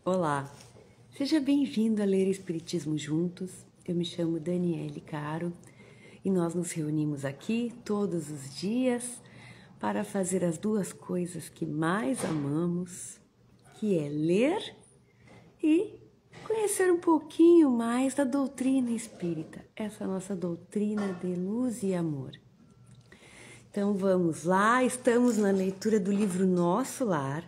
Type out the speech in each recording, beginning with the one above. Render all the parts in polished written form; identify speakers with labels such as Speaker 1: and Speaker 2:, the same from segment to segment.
Speaker 1: Olá, seja bem-vindo a ler Espiritismo Juntos. Eu me chamo Daniele Caro e nós nos reunimos aqui todos os dias para fazer as duas coisas que mais amamos, que é ler e conhecer um pouquinho mais da doutrina espírita, essa nossa doutrina de luz e amor. Então vamos lá, estamos na leitura do livro Nosso Lar.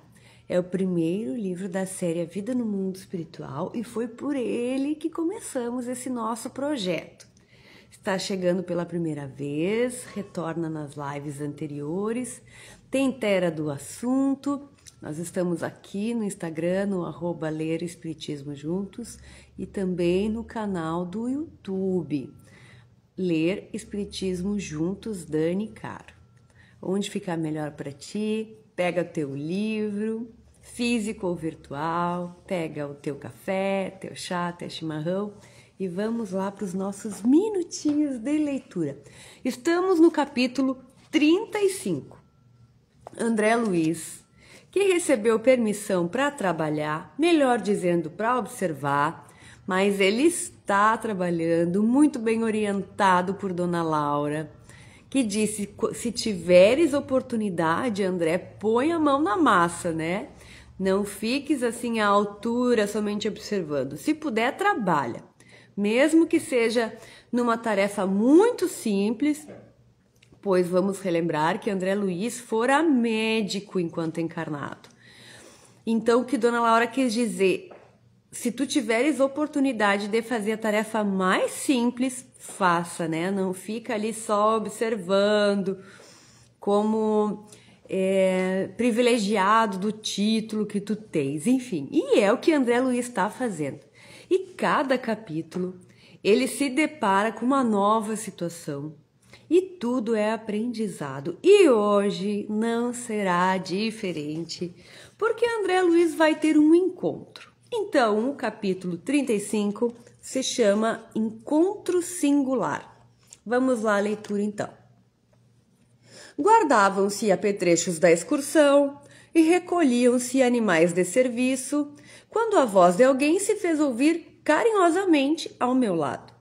Speaker 1: É o primeiro livro da série A Vida no Mundo Espiritual e foi por ele que começamos esse nosso projeto. Está chegando pela primeira vez, retorna nas lives anteriores, tem inteira do assunto. Nós estamos aqui no Instagram, no @Ler Espiritismo Juntos e também no canal do YouTube, Ler Espiritismo Juntos, Dani Caro. Onde ficar melhor para ti, pega o teu livro, físico ou virtual, pega o teu café, teu chá, teu chimarrão e vamos lá para os nossos minutinhos de leitura. Estamos no capítulo 35. André Luiz, que recebeu permissão para trabalhar, melhor dizendo, para observar, mas ele está trabalhando muito bem orientado por Dona Laura, que disse, se tiveres oportunidade, André, põe a mão na massa, né? Não fiques assim à altura, somente observando. Se puder, trabalha. Mesmo que seja numa tarefa muito simples, pois vamos relembrar que André Luiz fora médico enquanto encarnado. Então, o que Dona Laura quis dizer, se tu tiveres oportunidade de fazer a tarefa mais simples, faça, né? Não fica ali só observando como privilegiado do título que tu tens, enfim. E é o que André Luiz está fazendo. E cada capítulo ele se depara com uma nova situação e tudo é aprendizado. E hoje não será diferente, porque André Luiz vai ter um encontro. Então, o capítulo 35 se chama Encontro Singular. Vamos lá a leitura então. Guardavam-se apetrechos da excursão e recolhiam-se animais de serviço, quando a voz de alguém se fez ouvir carinhosamente ao meu lado.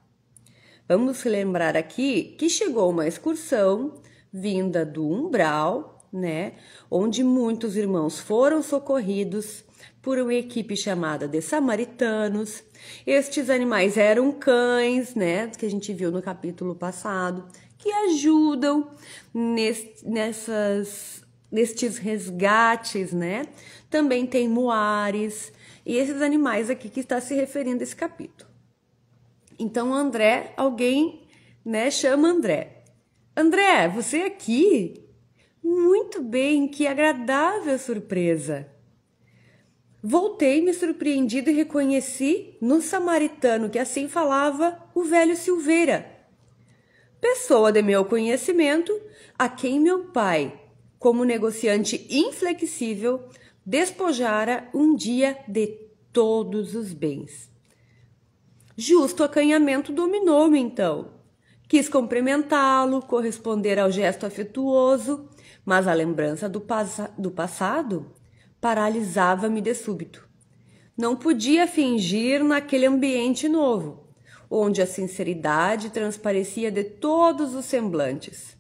Speaker 1: Vamos lembrar aqui que chegou uma excursão vinda do umbral, né, onde muitos irmãos foram socorridos por uma equipe chamada de samaritanos. Estes animais eram cães, né, que a gente viu no capítulo passado, que ajudam nestes resgates, né? Também tem muares e esses animais aqui que está se referindo a esse capítulo. Então, André, alguém, né, chama André. André, você aqui? Muito bem, que agradável surpresa. Voltei-me surpreendido e reconheci no samaritano que assim falava o velho Silveira, pessoa de meu conhecimento, a quem meu pai, como negociante inflexível, despojara um dia de todos os bens. Justo acanhamento dominou-me então. Quis cumprimentá-lo, corresponder ao gesto afetuoso, mas a lembrança do passado paralisava-me de súbito. Não podia fingir naquele ambiente novo, onde a sinceridade transparecia de todos os semblantes.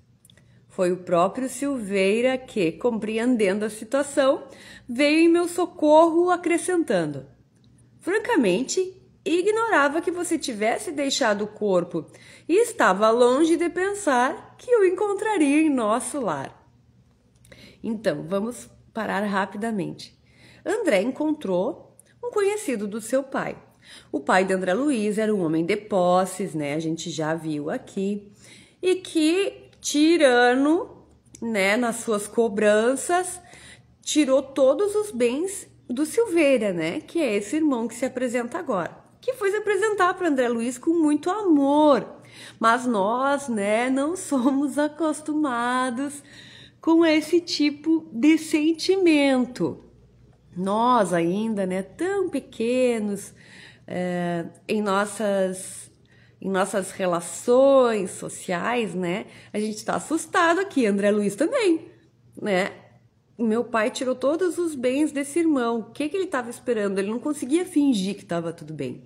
Speaker 1: Foi o próprio Silveira que, compreendendo a situação, veio em meu socorro acrescentando: francamente, ignorava que você tivesse deixado o corpo e estava longe de pensar que o encontraria em nosso lar. Então, vamos parar rapidamente. André encontrou um conhecido do seu pai. O pai de André Luiz era um homem de posses, né? A gente já viu aqui. E que, tirano, né, nas suas cobranças, tirou todos os bens do Silveira, né? Que é esse irmão que se apresenta agora. Que foi se apresentar para André Luiz com muito amor. Mas nós, né, não somos acostumados com esse tipo de sentimento. Nós ainda, né, tão pequenos, em nossas relações sociais, né, a gente está assustado aqui, André Luiz também, né, meu pai tirou todos os bens desse irmão. O que ele estava esperando? Ele não conseguia fingir que estava tudo bem.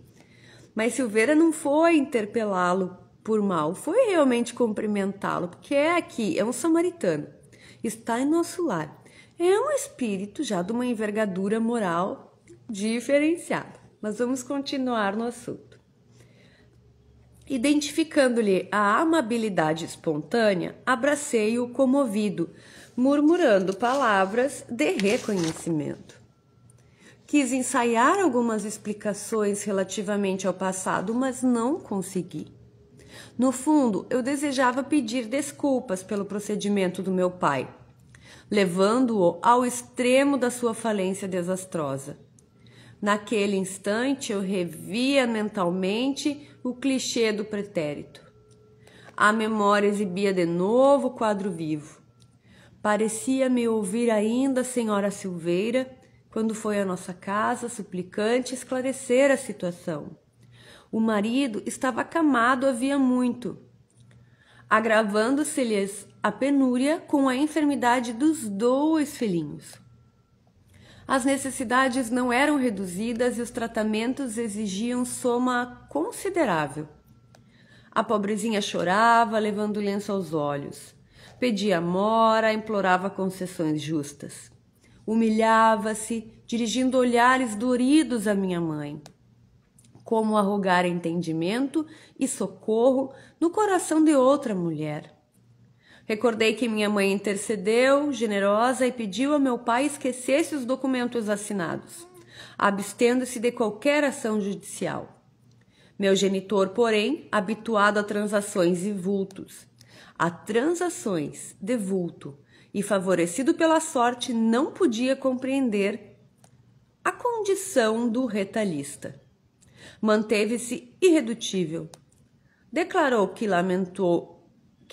Speaker 1: Mas Silveira não foi interpelá-lo por mal, foi realmente cumprimentá-lo, porque é um samaritano, está em nosso lar. É um espírito já de uma envergadura moral diferenciada. Mas vamos continuar no assunto. Identificando-lhe a amabilidade espontânea, abracei-o comovido, murmurando palavras de reconhecimento. Quis ensaiar algumas explicações relativamente ao passado, mas não consegui. No fundo, eu desejava pedir desculpas pelo procedimento do meu pai, levando-o ao extremo da sua falência desastrosa. Naquele instante, eu revia mentalmente o clichê do pretérito. A memória exibia de novo o quadro vivo. Parecia-me ouvir ainda a senhora Silveira, quando foi à nossa casa, suplicante, esclarecer a situação. O marido estava acamado havia muito, agravando-se-lhes a penúria com a enfermidade dos 2 filhinhos. As necessidades não eram reduzidas e os tratamentos exigiam soma considerável. A pobrezinha chorava, levando o lenço aos olhos. Pedia mora, implorava concessões justas. Humilhava-se, dirigindo olhares doridos à minha mãe. Como arrogar entendimento e socorro no coração de outra mulher. Recordei que minha mãe intercedeu, generosa, e pediu a meu pai esquecesse os documentos assinados, abstendo-se de qualquer ação judicial. Meu genitor, porém, habituado a transações de vulto e favorecido pela sorte, não podia compreender a condição do retalhista. Manteve-se irredutível. Declarou que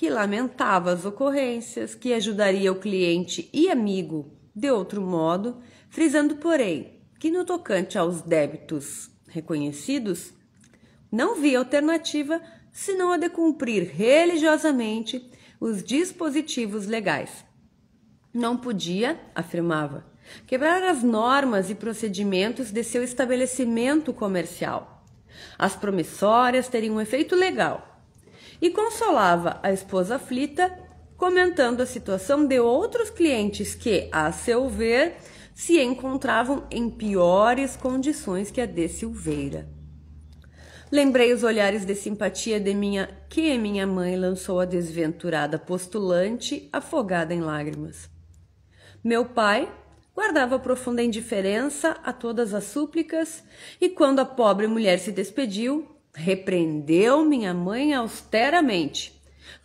Speaker 1: lamentava as ocorrências, que ajudaria o cliente e amigo de outro modo, frisando, porém, que no tocante aos débitos reconhecidos, não via alternativa senão a de cumprir religiosamente os dispositivos legais. Não podia, afirmava, quebrar as normas e procedimentos de seu estabelecimento comercial. As promissórias teriam um efeito legal. E consolava a esposa aflita, comentando a situação de outros clientes que, a seu ver, se encontravam em piores condições que a de Silveira. Lembrei os olhares de simpatia que minha mãe lançou à desventurada postulante, afogada em lágrimas. Meu pai guardava profunda indiferença a todas as súplicas e, quando a pobre mulher se despediu, repreendeu minha mãe austeramente,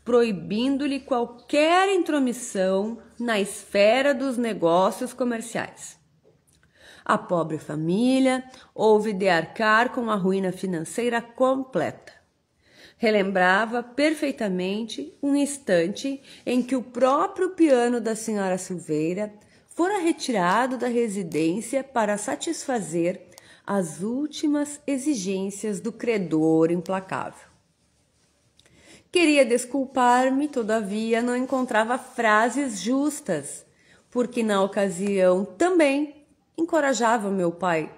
Speaker 1: proibindo-lhe qualquer intromissão na esfera dos negócios comerciais. A pobre família houve de arcar com a ruína financeira completa. Relembrava perfeitamente um instante em que o próprio piano da senhora Silveira fora retirado da residência para satisfazer as últimas exigências do credor implacável. Queria desculpar-me, todavia não encontrava frases justas, porque na ocasião também encorajava meu pai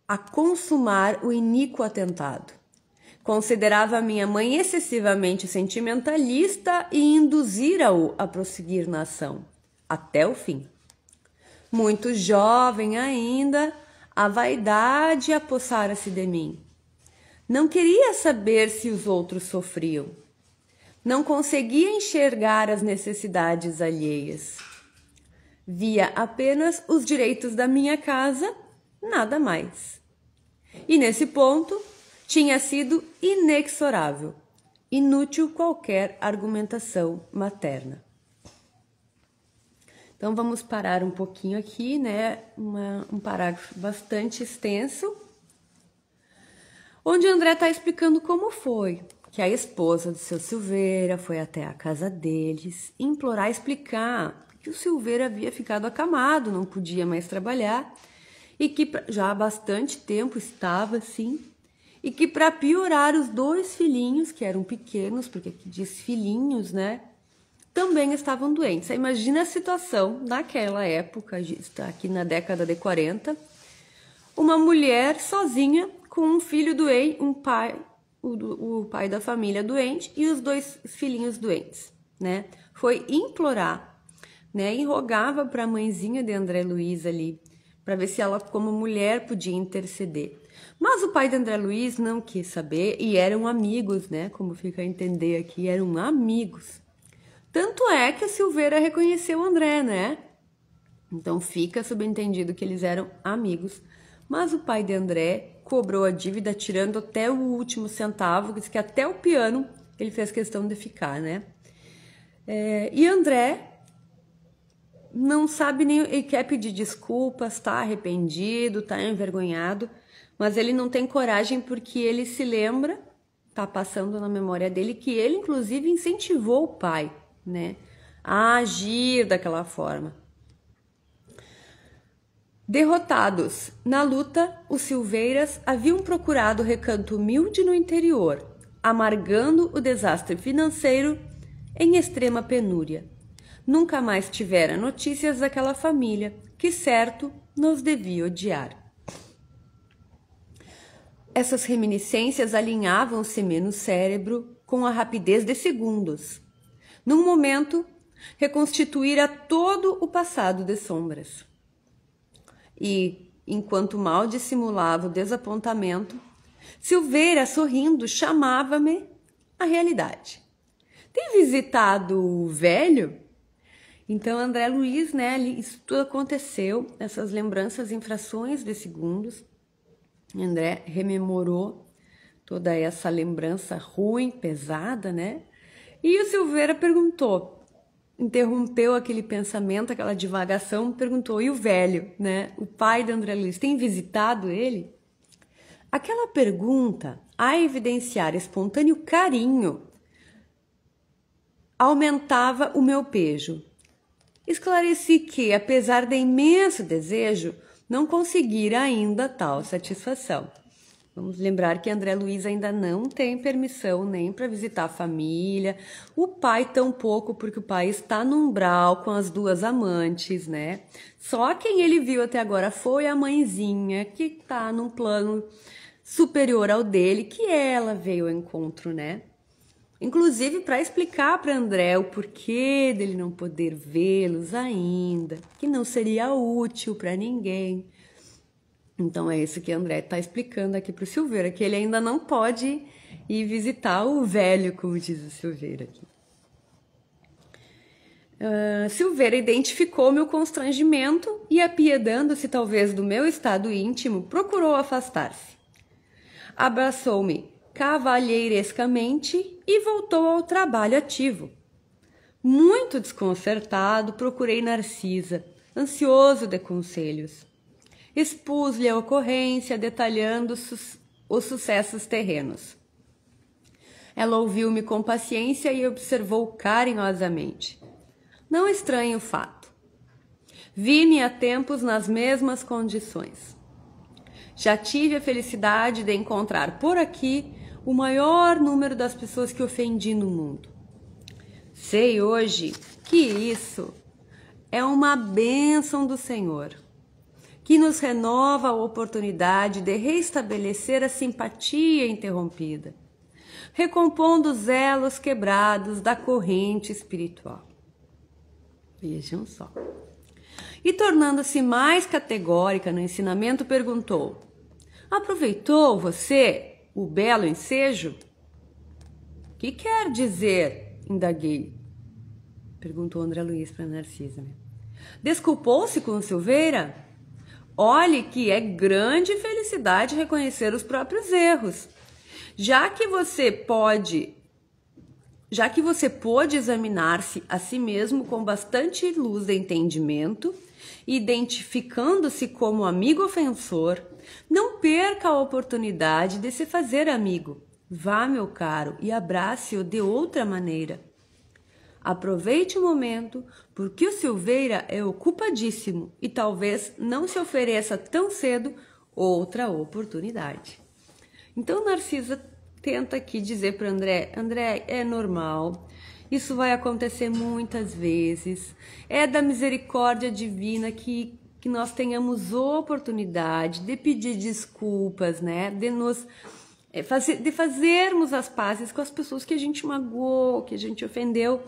Speaker 1: a consumar o iníquo atentado. Considerava minha mãe excessivamente sentimentalista e induzira-o a prosseguir na ação, até o fim. Muito jovem ainda, a vaidade apossara-se de mim. Não queria saber se os outros sofriam. Não conseguia enxergar as necessidades alheias. Via apenas os direitos da minha casa, nada mais. E nesse ponto tinha sido inexorável, inútil qualquer argumentação materna. Então vamos parar um pouquinho aqui, né? Um parágrafo bastante extenso, onde André está explicando como foi que a esposa do seu Silveira foi até a casa deles implorar, explicar que o Silveira havia ficado acamado, não podia mais trabalhar e que já há bastante tempo estava assim, e que para piorar os 2 filhinhos, que eram pequenos, porque aqui diz filhinhos, né? também estavam doentes. Imagina a situação naquela época, está aqui na década de 40, uma mulher sozinha com um filho doente, o pai da família doente e os 2 filhinhos doentes, né? Foi implorar, né? E rogava para a mãezinha de André Luiz ali, para ver se ela, como mulher, podia interceder. Mas o pai de André Luiz não quis saber e eram amigos, né? Como fica a entender aqui, eram amigos. Tanto é que a Silveira reconheceu André, né? Então fica subentendido que eles eram amigos. Mas o pai de André cobrou a dívida tirando até o último centavo, diz que até o piano ele fez questão de ficar, né? E André não sabe nem, ele quer pedir desculpas, tá arrependido, tá envergonhado, mas ele não tem coragem porque ele se lembra, tá passando na memória dele, que ele inclusive incentivou o pai, né, a agir daquela forma. Derrotados na luta, os Silveiras haviam procurado recanto humilde no interior, amargando o desastre financeiro em extrema penúria. Nunca mais tivera notícias daquela família, que certo nos devia odiar. Essas reminiscências alinhavam-se-me no cérebro com a rapidez de segundos. Num momento, reconstituíra todo o passado de sombras. E, enquanto mal dissimulava o desapontamento, Silveira, sorrindo, chamava-me à realidade. Tem visitado o velho? Então, André Luiz, né, isso tudo aconteceu, essas lembranças em frações de segundos. André rememorou toda essa lembrança ruim, pesada, né? E o Silveira perguntou, interrompeu aquele pensamento, aquela divagação, perguntou, e o velho, né? O pai de André Luiz, tem visitado ele? Aquela pergunta, a evidenciar espontâneo carinho, aumentava o meu pejo. Esclareci que, apesar de imenso desejo, não conseguira ainda tal satisfação. Vamos lembrar que André Luiz ainda não tem permissão nem para visitar a família, o pai tampouco, porque o pai está no umbral com as 2 amantes, né? Só quem ele viu até agora foi a mãezinha, que está num plano superior ao dele, que ela veio ao encontro, né? Inclusive para explicar para André o porquê dele não poder vê-los ainda, que não seria útil para ninguém. Então é isso que André está explicando aqui para o Silveira, que ele ainda não pode ir visitar o velho, como diz o Silveira aqui. Silveira identificou meu constrangimento e, apiedando-se talvez do meu estado íntimo, procurou afastar-se. Abraçou-me cavalheirescamente e voltou ao trabalho ativo. Muito desconcertado, procurei Narcisa, ansioso de conselhos. Expus-lhe a ocorrência, detalhando os sucessos terrenos. Ela ouviu-me com paciência e observou carinhosamente. Não estranho o fato. Vi-me há tempos nas mesmas condições. Já tive a felicidade de encontrar por aqui o maior número das pessoas que ofendi no mundo. Sei hoje que isso é uma bênção do Senhor, que nos renova a oportunidade de restabelecer a simpatia interrompida, recompondo os elos quebrados da corrente espiritual. Vejam só. E tornando-se mais categórica no ensinamento, perguntou: aproveitou você o belo ensejo? Que quer dizer? Indaguei. Perguntou André Luiz para Narcisa. Desculpou-se com Silveira? Olhe que é grande felicidade reconhecer os próprios erros. Já que você pôde examinar-se a si mesmo com bastante luz de entendimento, identificando-se como amigo ofensor, não perca a oportunidade de se fazer amigo. Vá, meu caro, e abrace-o de outra maneira. Aproveite o momento, porque o Silveira é ocupadíssimo e talvez não se ofereça tão cedo outra oportunidade. Então, Narcisa tenta aqui dizer para André, é normal Isso vai acontecer muitas vezes. É da misericórdia divina que nós tenhamos oportunidade de pedir desculpas, né? De fazermos as pazes com as pessoas que a gente magoou, que a gente ofendeu.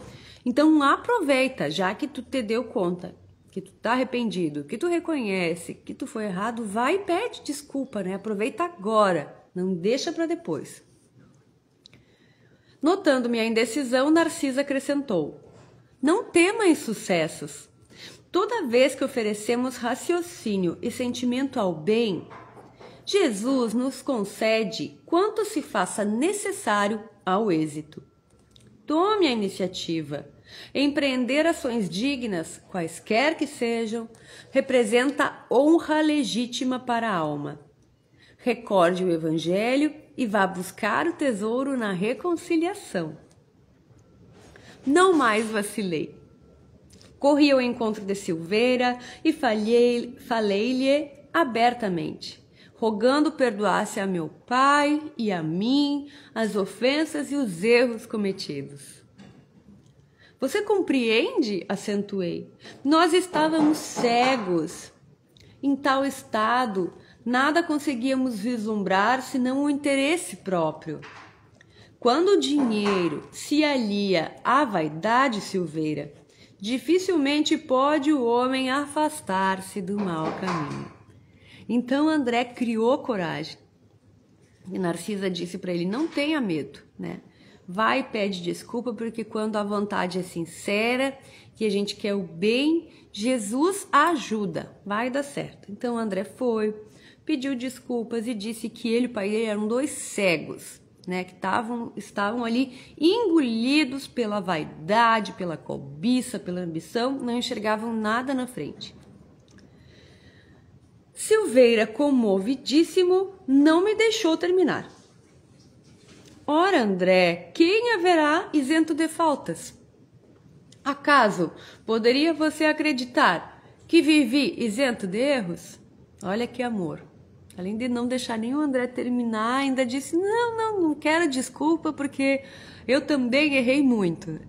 Speaker 1: Então aproveita, já que tu te deu conta, que tu tá arrependido, que tu reconhece que tu foi errado, vai e pede desculpa, né? Aproveita agora, não deixa para depois. Notando minha indecisão, Narcisa acrescentou: não tema insucessos. Toda vez que oferecemos raciocínio e sentimento ao bem, Jesus nos concede quanto se faça necessário ao êxito. Tome a iniciativa. Empreender ações dignas, quaisquer que sejam, representa honra legítima para a alma. Recorde o Evangelho e vá buscar o tesouro na reconciliação. Não mais vacilei. Corri ao encontro de Silveira e falei-lhe abertamente, rogando perdoasse a meu pai e a mim as ofensas e os erros cometidos. Você compreende? Acentuei. Nós estávamos cegos. Em tal estado, nada conseguíamos vislumbrar senão o interesse próprio. Quando o dinheiro se alia à vaidade, Silveira, dificilmente pode o homem afastar-se do mau caminho. Então André criou coragem. E Narcisa disse para ele: não tenha medo, né? Vai e pede desculpa, porque quando a vontade é sincera, que a gente quer o bem, Jesus ajuda, vai dar certo. Então André foi, pediu desculpas e disse que ele e o pai dele eram dois cegos, né, que estavam ali engolidos pela vaidade, pela cobiça, pela ambição, não enxergavam nada na frente. Silveira, comovidíssimo, não me deixou terminar. Ora, André, quem haverá isento de faltas? Acaso poderia você acreditar que vivi isento de erros? Olha que amor. Além de não deixar nem o André terminar, ainda disse: não quero desculpa, porque eu também errei muito.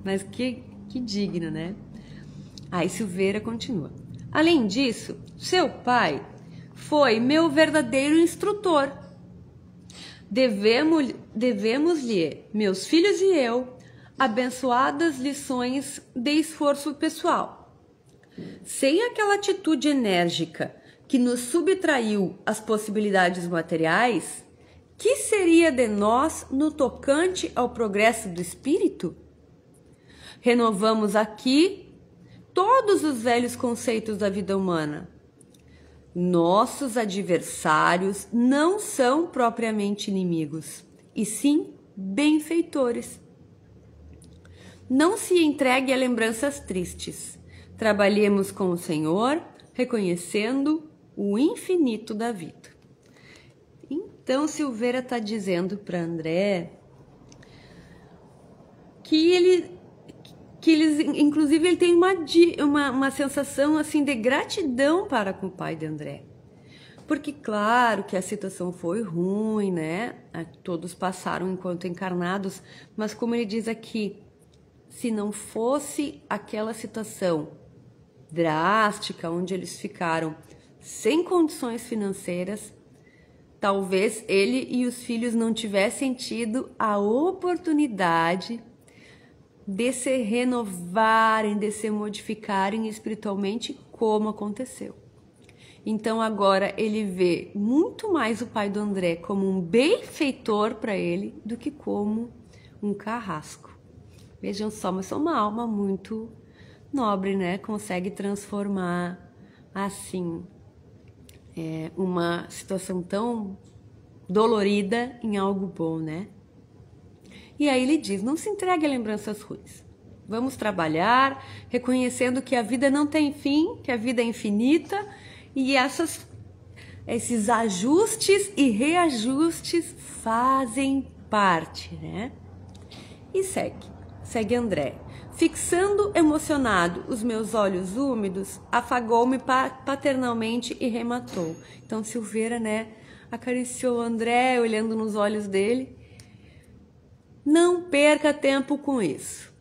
Speaker 1: Mas que digno, né? Aí Silveira continua. Além disso, seu pai foi meu verdadeiro instrutor. Devemos-lhe, meus filhos e eu, abençoadas lições de esforço pessoal. Sem aquela atitude enérgica que nos subtraiu as possibilidades materiais, que seria de nós no tocante ao progresso do espírito? Renovamos aqui todos os velhos conceitos da vida humana. Nossos adversários não são propriamente inimigos, e sim benfeitores. Não se entregue a lembranças tristes. Trabalhemos com o Senhor, reconhecendo o infinito da vida. Então Silveira está dizendo para André que eles, inclusive, ele tem uma sensação assim de gratidão para com o pai de André. Porque claro que a situação foi ruim, né? Todos passaram enquanto encarnados, mas como ele diz aqui, se não fosse aquela situação drástica onde eles ficaram sem condições financeiras, talvez ele e os filhos não tivessem tido a oportunidade de se renovarem, de se modificarem espiritualmente, como aconteceu. Então agora ele vê muito mais o pai do André como um benfeitor para ele do que como um carrasco. Vejam só, mas sou uma alma muito nobre, né? Consegue transformar assim uma situação tão dolorida em algo bom, né? E aí ele diz: não se entregue a lembranças ruins. Vamos trabalhar, reconhecendo que a vida não tem fim, que a vida é infinita, e esses ajustes e reajustes fazem parte, né? E segue André. Fixando emocionado os meus olhos úmidos, afagou-me paternalmente e rematou. Então Silveira, né, acariciou André, olhando nos olhos dele. Não perca tempo com isso.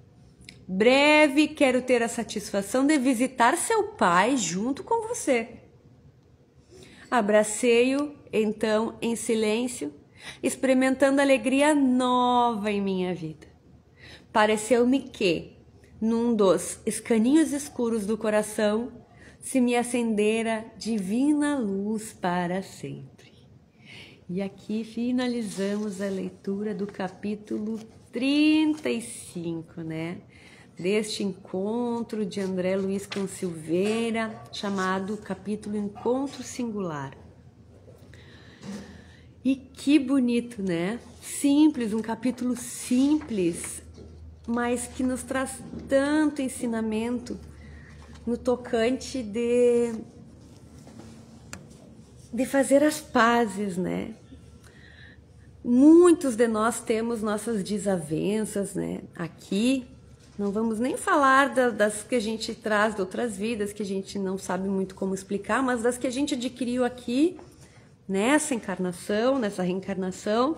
Speaker 1: Breve quero ter a satisfação de visitar seu pai junto com você. Abracei-o, então, em silêncio, experimentando alegria nova em minha vida. Pareceu-me que, num dos escaninhos escuros do coração, se me acendera divina luz para sempre. E aqui finalizamos a leitura do capítulo 35, né? Deste encontro de André Luiz com Silveira, chamado capítulo Encontro Singular. E que bonito, né? Simples, um capítulo simples, mas que nos traz tanto ensinamento no tocante de fazer as pazes, né? Muitos de nós temos nossas desavenças, né? Aqui, não vamos nem falar das que a gente traz de outras vidas, que a gente não sabe muito como explicar, mas das que a gente adquiriu aqui, nessa encarnação, nessa reencarnação,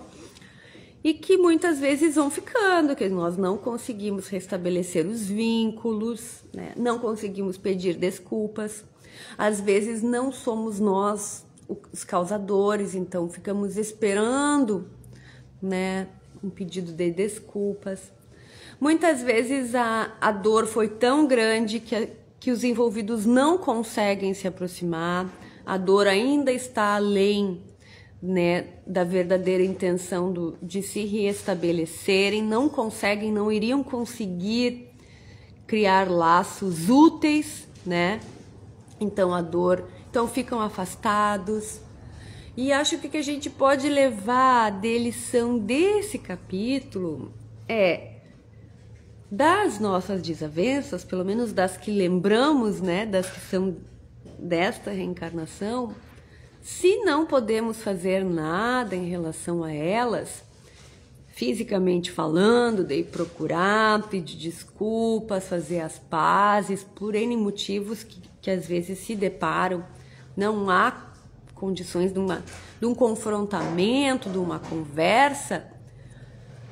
Speaker 1: e que muitas vezes vão ficando, que nós não conseguimos restabelecer os vínculos, né? Não conseguimos pedir desculpas, às vezes não somos nós os causadores, então ficamos esperando, né, um pedido de desculpas. Muitas vezes a dor foi tão grande que os envolvidos não conseguem se aproximar, a dor ainda está além, né, da verdadeira intenção de se reestabelecerem, não conseguem, não iriam conseguir criar laços úteis, né? Então a dor, então ficam afastados. E acho que o que a gente pode levar de lição desse capítulo é das nossas desavenças, pelo menos das que lembramos, né, das que são desta reencarnação, se não podemos fazer nada em relação a elas, fisicamente falando, de procurar, pedir desculpas, fazer as pazes, por N motivos que às vezes se deparam, não há condições de um confrontamento, de uma conversa,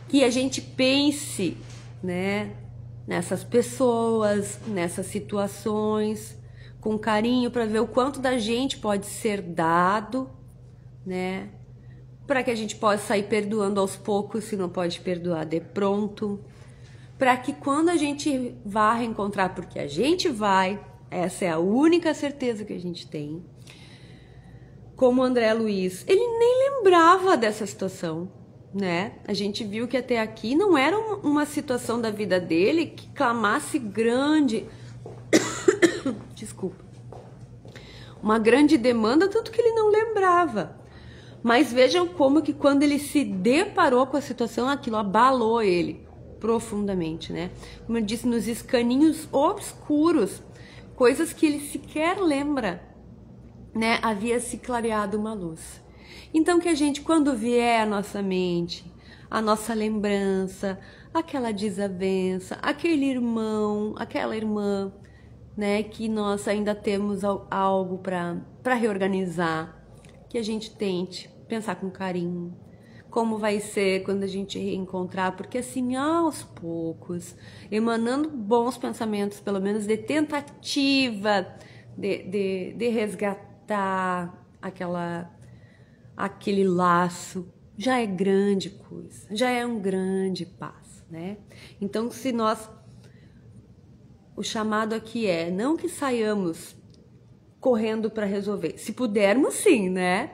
Speaker 1: que a gente pense, né, nessas pessoas, nessas situações, com carinho, para ver o quanto da gente pode ser dado, né, para que a gente possa sair perdoando aos poucos, se não pode perdoar de pronto, para que quando a gente vá reencontrar, porque a gente vai, essa é a única certeza que a gente tem, como o André Luiz, ele nem lembrava dessa situação, né? A gente viu que até aqui não era uma situação da vida dele que clamasse grande, desculpa, uma grande demanda, tanto que ele não lembrava. Mas vejam como que quando ele se deparou com a situação, aquilo abalou ele profundamente, né? Como eu disse, nos escaninhos obscuros, coisas que ele sequer lembra, né? Havia se clareado uma luz. Então que a gente, quando vier à nossa mente, a nossa lembrança, aquela desavença, aquele irmão, aquela irmã, né, que nós ainda temos algo para reorganizar, que a gente tente pensar com carinho, como vai ser quando a gente reencontrar, porque assim, aos poucos, emanando bons pensamentos, pelo menos de tentativa de resgatar aquele laço, já é grande coisa, já é um grande passo, né? Então, se nós, o chamado aqui é, não que saiamos correndo para resolver, se pudermos sim, né?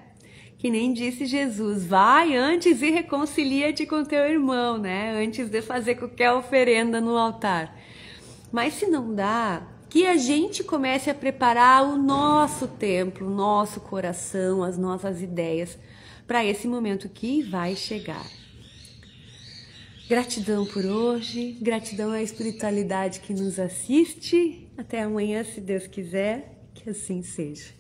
Speaker 1: Que nem disse Jesus, vai antes e reconcilia-te com teu irmão, né? Antes de fazer qualquer oferenda no altar. Mas se não dá, que a gente comece a preparar o nosso templo, o nosso coração, as nossas ideias para esse momento que vai chegar. Gratidão por hoje, gratidão à espiritualidade que nos assiste. Até amanhã, se Deus quiser, que assim seja.